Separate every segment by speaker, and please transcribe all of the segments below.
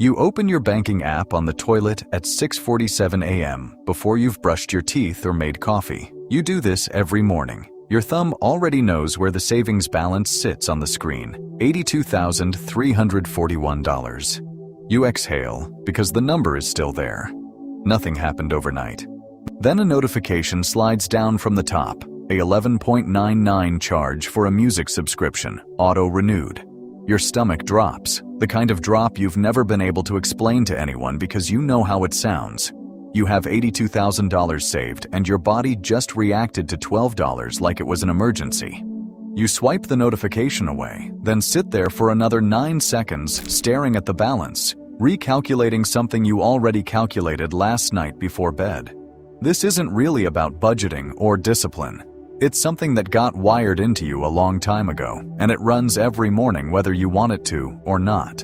Speaker 1: You open your banking app on the toilet at 6:47 a.m. before you've brushed your teeth or made coffee. You do this every morning. Your thumb already knows where the savings balance sits on the screen, $82,341. You exhale because the number is still there. Nothing happened overnight. Then a notification slides down from the top, a $11.99 charge for a music subscription, auto-renewed. Your stomach drops, the kind of drop you've never been able to explain to anyone because you know how it sounds. You have $82,000 saved and your body just reacted to $12 like it was an emergency. You swipe the notification away, then sit there for another 9 seconds staring at the balance, recalculating something you already calculated last night before bed. This isn't really about budgeting or discipline. It's something that got wired into you a long time ago, and it runs every morning whether you want it to or not.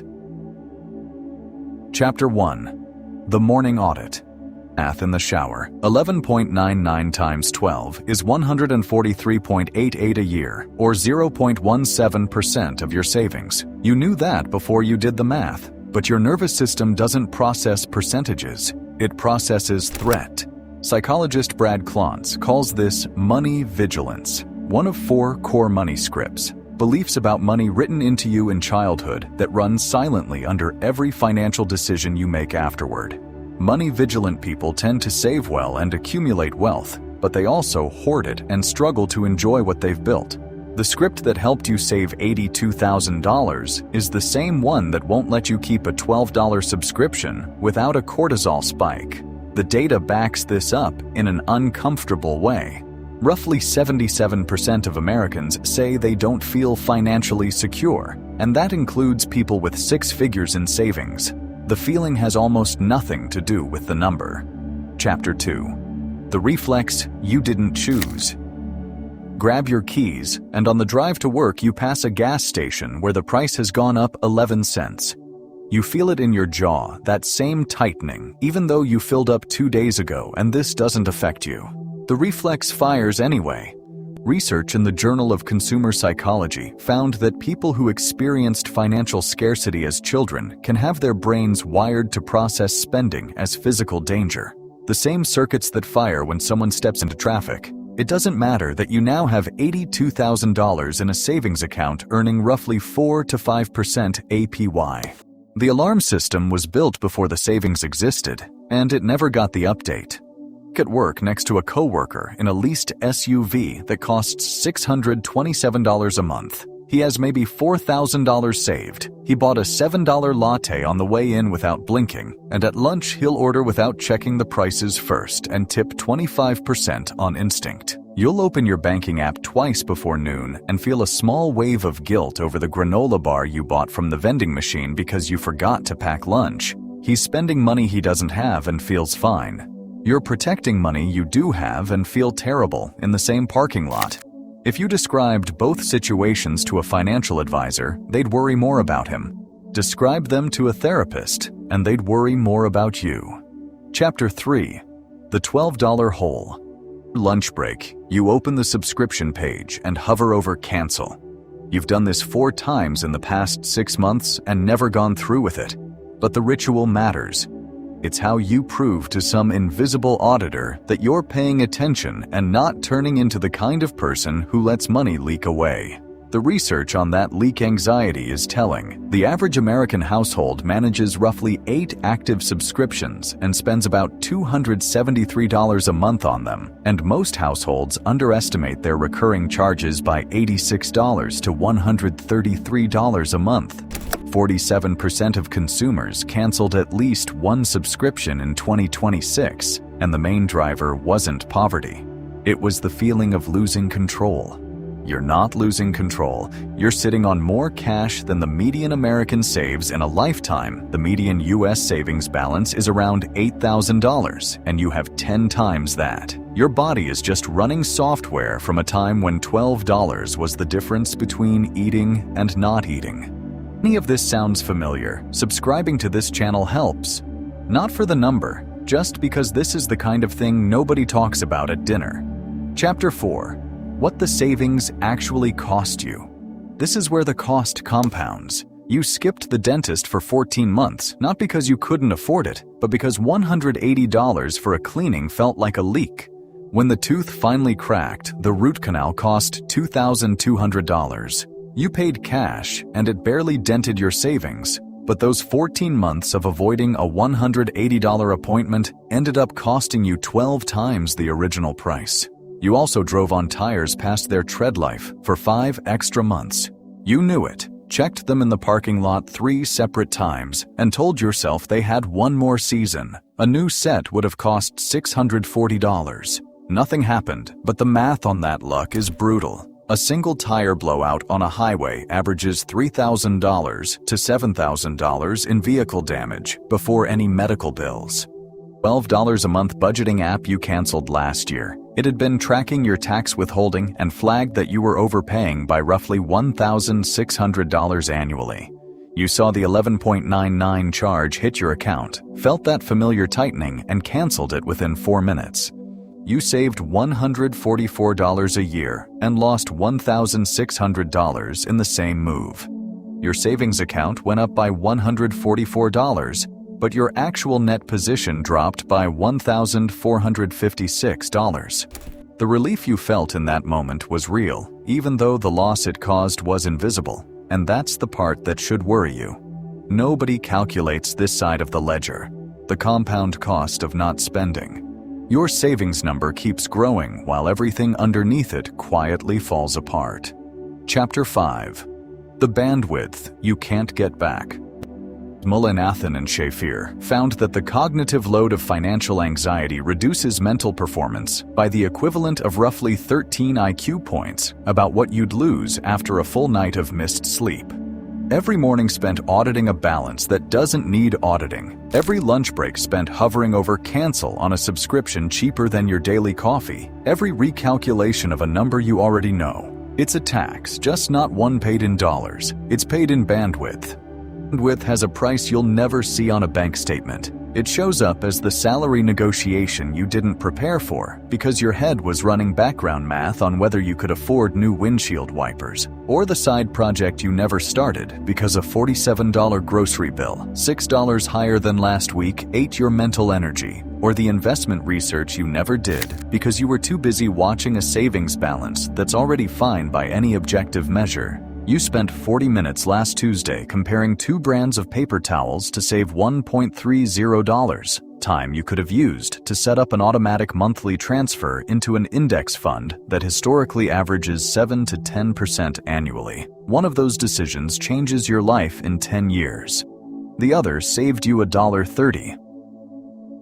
Speaker 1: Chapter 1. The Morning Audit. Math in the shower. 11.99 times 12 is 143.88 a year, or 0.17% of your savings. You knew that before you did the math, but your nervous system doesn't process percentages. It processes threat. Psychologist Brad Klontz calls this money vigilance, one of 4 core money scripts, beliefs about money written into you in childhood that run silently under every financial decision you make afterward. Money-vigilant people tend to save well and accumulate wealth, but they also hoard it and struggle to enjoy what they've built. The script that helped you save $82,000 is the same one that won't let you keep a $12 subscription without a cortisol spike. The data backs this up in an uncomfortable way. Roughly 77% of Americans say they don't feel financially secure, and that includes people with 6 figures in savings. The feeling has almost nothing to do with the number. Chapter 2. The reflex you didn't choose. Grab your keys, and on the drive to work you pass a gas station where the price has gone up 11 cents. You feel it in your jaw, that same tightening, even though you filled up 2 days ago and this doesn't affect you. The reflex fires anyway. Research in the Journal of Consumer Psychology found that people who experienced financial scarcity as children can have their brains wired to process spending as physical danger. The same circuits that fire when someone steps into traffic. It doesn't matter that you now have $82,000 in a savings account earning roughly 4 to 5% APY. The alarm system was built before the savings existed, and it never got the update. At work next to a coworker in a leased SUV that costs $627 a month. He has maybe $4,000 saved. He bought a $7 latte on the way in without blinking, and at lunch he'll order without checking the prices first and tip 25% on instinct. You'll open your banking app twice before noon and feel a small wave of guilt over the granola bar you bought from the vending machine because you forgot to pack lunch. He's spending money he doesn't have and feels fine. You're protecting money you do have and feel terrible in the same parking lot. If you described both situations to a financial advisor, they'd worry more about him. Describe them to a therapist, and they'd worry more about you. Chapter 3. The $12 hole. Lunch break, you open the subscription page and hover over cancel. You've done this 4 times in the past 6 months and never gone through with it. But the ritual matters. It's how you prove to some invisible auditor that you're paying attention and not turning into the kind of person who lets money leak away. The research on that leak anxiety is telling. The average American household manages roughly 8 active subscriptions and spends about $273 a month on them, and most households underestimate their recurring charges by $86 to $133 a month. 47% of consumers canceled at least one subscription in 2026, and the main driver wasn't poverty. It was the feeling of losing control. You're not losing control. You're sitting on more cash than the median American saves in a lifetime. The median US savings balance is around $8,000, and you have 10 times that. Your body is just running software from a time when $12 was the difference between eating and not eating. Any of this sounds familiar, subscribing to this channel helps. Not for the number, just because this is the kind of thing nobody talks about at dinner. Chapter 4. What the savings actually cost you. This is where the cost compounds. You skipped the dentist for 14 months, not because you couldn't afford it, but because $180 for a cleaning felt like a leak. When the tooth finally cracked, the root canal cost $2,200. You paid cash, and it barely dented your savings. But those 14 months of avoiding a $180 appointment ended up costing you 12 times the original price. You also drove on tires past their tread life for 5 extra months. You knew it, checked them in the parking lot 3 separate times, and told yourself they had one more season. A new set would have cost $640. Nothing happened, but the math on that luck is brutal. A single tire blowout on a highway averages $3,000 to $7,000 in vehicle damage before any medical bills. $12 a month budgeting app you canceled last year. It had been tracking your tax withholding and flagged that you were overpaying by roughly $1,600 annually. You saw the 11.99 charge hit your account, felt that familiar tightening, and canceled it within 4 minutes. You saved $144 a year and lost $1,600 in the same move. Your savings account went up by $144, but your actual net position dropped by $1,456. The relief you felt in that moment was real, even though the loss it caused was invisible, and that's the part that should worry you. Nobody calculates this side of the ledger, the compound cost of not spending. Your savings number keeps growing while everything underneath it quietly falls apart. Chapter 5. The bandwidth you can't get back. Mullainathan and Shafir found that the cognitive load of financial anxiety reduces mental performance by the equivalent of roughly 13 IQ points about what you'd lose after a full night of missed sleep. Every morning spent auditing a balance that doesn't need auditing. Every lunch break spent hovering over cancel on a subscription cheaper than your daily coffee. Every recalculation of a number you already know. It's a tax, just not one paid in dollars. It's paid in bandwidth. Bandwidth has a price you'll never see on a bank statement. It shows up as the salary negotiation you didn't prepare for because your head was running background math on whether you could afford new windshield wipers, or the side project you never started because a $47 grocery bill, $6 higher than last week, ate your mental energy, or the investment research you never did because you were too busy watching a savings balance that's already fine by any objective measure. You spent 40 minutes last Tuesday comparing 2 brands of paper towels to save $1.30, time you could have used to set up an automatic monthly transfer into an index fund that historically averages 7 to 10% annually. One of those decisions changes your life in 10 years. The other saved you $1.30.